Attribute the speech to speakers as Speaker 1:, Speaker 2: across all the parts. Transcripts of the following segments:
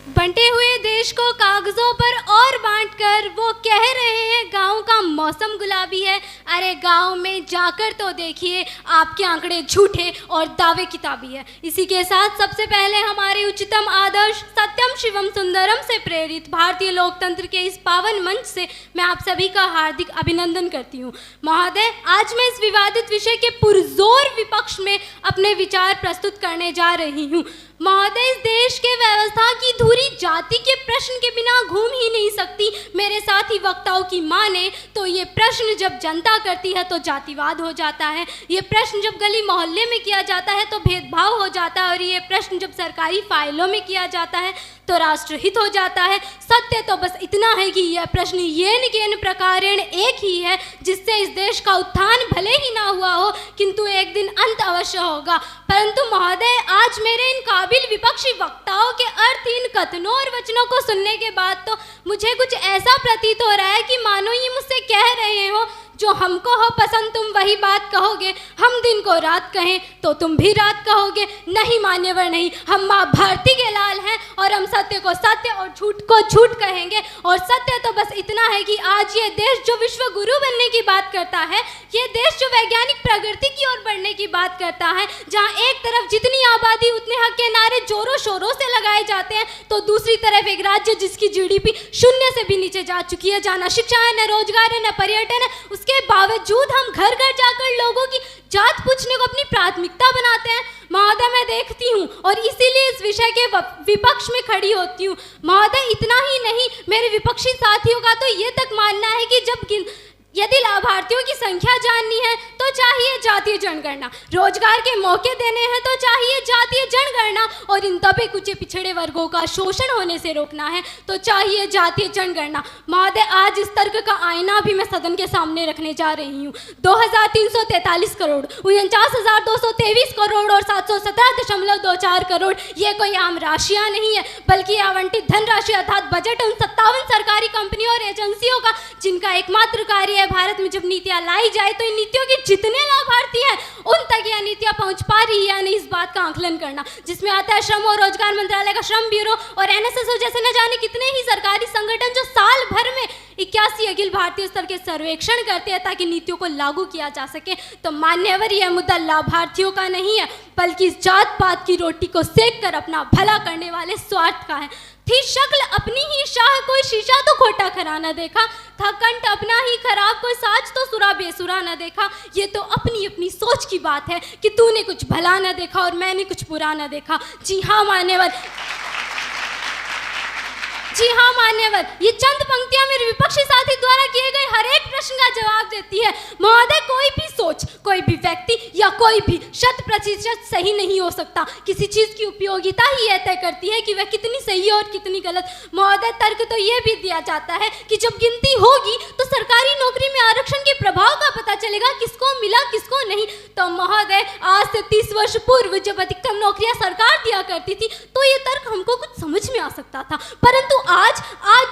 Speaker 1: बंटे हुए देश को कागजों पर और बांटकर वो कह रहे हैं गांव का मौसम गुलाबी है। अरे गांव में जाकर तो देखिए, आपके आंकड़े झूठे और दावे किताबी है। इसी के साथ सबसे पहले हमारे उच्चतम आदर्श सत्यम शिवम सुंदरम से प्रेरित भारतीय लोकतंत्र के इस पावन मंच से मैं आप सभी का हार्दिक अभिनंदन करती हूँ। महोदय, आज मैं इस विवादित विषय के पुरजोर विपक्ष में अपने विचार प्रस्तुत करने जा रही हूँ। महोदय, इस देश के व्यवस्था की धुरी जाति के प्रश्न के बिना घूम ही नहीं सकती। मेरे साथी वक्ताओं की माने तो ये प्रश्न जब जनता करती है तो जातिवाद हो जाता है, ये प्रश्न जब गली मोहल्ले में किया जाता है तो भेदभाव हो जाता है, और ये प्रश्न जब सरकारी फाइलों में किया जाता है तो राष्ट्रहित हो जाता है। सत्य तो बस इतना है कि यह प्रश्न येन केन प्रकारेण एक ही है, जिससे इस देश का उत्थान भले ही ना हुआ हो किंतु एक दिन अंत अवश्य होगा। परंतु महोदय, आज मेरे इन काबिल विपक्षी वक्ताओं के अर्थहीन कथनों और वचनों को सुनने के बाद तो मुझे कुछ ऐसा प्रतीत हो रहा है कि मानो ये मुझसे कह रहे हो, जो हमको हो पसंद तुम वही बात कहोगे, हम दिन को रात कहें तो तुम भी रात कहोगे। नहीं मान्यवर नहीं, हम माँ भारती के लाल हैं और हम सत्य को सत्य और झूठ को झूठ कहेंगे। और सत्य तो बस इतना है कि आज ये देश जो विश्व गुरु बनने की बात करता है, ये देश जो वैज्ञानिक प्रगति की ओर बढ़ने की बात करता है, जहाँ एक तरफ जितनी आबादी उतने हक के नारे जोरों शोरों से लगाए जाते हैं, तो दूसरी तरफ एक राज्य जिसकी जीडीपी शून्य से भी नीचे जा चुकी है, जहाँ न शिक्षा है, न रोजगार है, न पर्यटन है, के बावजूद हम घर घर जाकर लोगों की जात पूछने को अपनी प्राथमिकता बनाते हैं। महोदय, मैं देखती हूँ और इसीलिए इस विषय के विपक्ष में खड़ी होती हूँ। महोदय, इतना ही नहीं, मेरे विपक्षी साथियों का तो ये तक मानना है कि यदि लाभार्थियों की संख्या जाननी है तो चाहिए जातीय जनगणना, रोजगार के मौके देने हैं तो चाहिए जातीय जनगणना, और इन दबे कुचे पिछड़े वर्गों का शोषण होने से रोकना है तो चाहिए जातीय जनगणना। महोदय, आज इस तर्क का आईना भी मैं सदन के सामने रखने जा रही हूँ। 2343 करोड़, 49,223 करोड़ और 717.24 करोड़ ये कोई आम राशियाँ नहीं है, बल्कि आवंटित धनराशि अर्थात बजट उन 57 सरकारी कंपनियों और एजेंसियों का जिनका एकमात्र कार्य भारत में जब नीतियां लाई जाए तो इन नीतियों के जितने लाभार्थी हैं उन तक यह नीतियां पहुंच पा रही है या नहीं, इस बात का आकलन करना, जिसमें आता है श्रम और रोजगार मंत्रालय का श्रम ब्यूरो और एनएसएस जैसे न जाने कितने ही सरकारी संगठन जो साल भर में 81 अखिल भारतीय स्तर के सर्वेक्षण करते हैं ताकि नीतियों को लागू किया जा सके। तो मान्यवर, यह मुद्दा लाभार्थियों का नहीं है, बल्कि इस जात पात की रोटी को सेक कर अपना भला करने वाले स्वार्थ का है। थी शक्ल अपनी ही शाह, कोई शीशा तो खोटा खरा न देखा, था कंठ अपना ही खराब, कोई साज तो सुरा बेसुरा न देखा। ये तो अपनी अपनी सोच की बात है कि तूने कुछ भला न देखा और मैंने कुछ बुरा न देखा। जी हाँ मान्यवर, जी हाँ मान्यवर, ये चंद पंक्तियां मेरे विपक्षी साथी द्वारा किए गए हर एक प्रश्न का जवाब देती है। महोदय, कोई भी सोच, कोई भी व्यक्ति या कोई भी 100% सही नहीं हो सकता। किसी चीज की उपयोगिता ही यह तय करती है कि वह कितनी सही है और कितनी गलत। महोदय, तर्क तो यह भी दिया जाता है कि जब गिनती होगी तो सरकारी नौकरी में आरक्षण के प्रभाव का पता चलेगा, किसको मिला किसको नहीं। तो महोदय, आज से 30 वर्ष पूर्व जब अधिकतम नौकरियां सरकार दिया करती थी तो ये तर्क हमको कुछ समझ में आ सकता था, परंतु आज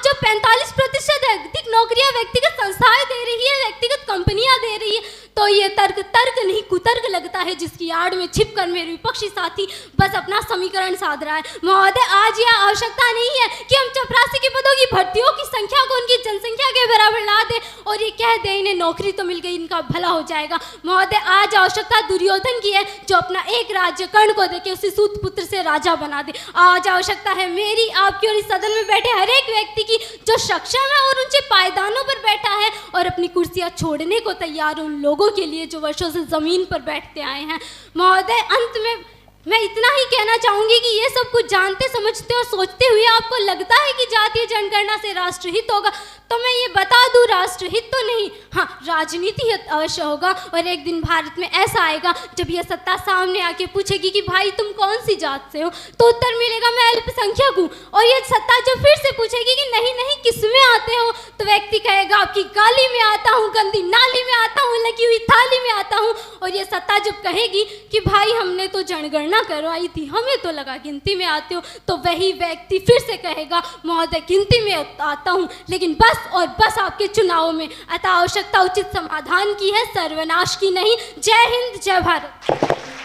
Speaker 1: जब 45% अधिक नौकरियां व्यक्तिगत संस्थाएं दे रही है, व्यक्तिगत कंपनियां दे रही है, तो ये तर्क नहीं कुतर्क लगता है, जिसकी आड़ में छिपकर मेरे विपक्षी साथी बस अपना समीकरण साध रहा है। महोदय, आज यह आवश्यकता नहीं है कि हम चपरासी के पदों की भर्तियों की संख्या को उनकी जनसंख्या के बराबर ला दे और ये कह दे इन्हें नौकरी तो मिल गई, इनका भला हो जाएगा। महोदय, आज आवश्यकता दुर्योधन की है जो अपना एक राज्य कर्ण को देके उसी सूत पुत्र से राजा बना दे। आज आवश्यकता है मेरी, आपकी और इस सदन में बैठे हर एक व्यक्ति की जो सक्षम है और ऊंचे पायदानों पर बैठा है और अपनी कुर्सियां छोड़ने को तैयार उन लोगों के लिए जो वर्षों से जमीन पर बैठते आए हैं। महोदय, अंत में मैं इतना ही कहना चाहूंगी कि ये सब कुछ जानते समझते और सोचते हुए आपको लगता है कि जातीय जनगणना से राष्ट्रहित होगा, तो मैं ये बता दूं, राष्ट्रहित तो नहीं, हाँ राजनीति हित अवश्य होगा। और एक दिन भारत में ऐसा आएगा जब यह सत्ता सामने आके पूछेगी कि भाई तुम कौन सी जात से हो, तो उत्तर मिलेगा मैं अल्पसंख्यक हूँ। और ये सत्ता जब फिर से पूछेगी कि नहीं नहीं किस में आते हो, तो व्यक्ति कहेगा आपकी गाली में आता हूँ, गंदी नाली में आता हूँ, लगी हुई थाली में आता हूँ। और ये सत्ता जब कहेगी कि भाई हमने तो जनगणना करवाई थी, हमें तो लगा गिनती में आते हो, तो वही व्यक्ति फिर से कहेगा महोदय गिनती में आता हूँ लेकिन बस और बस आपके चुनाव में। अतः आवश्यकता उचित समाधान की है, सर्वनाश की नहीं। जय हिंद, जय भारत।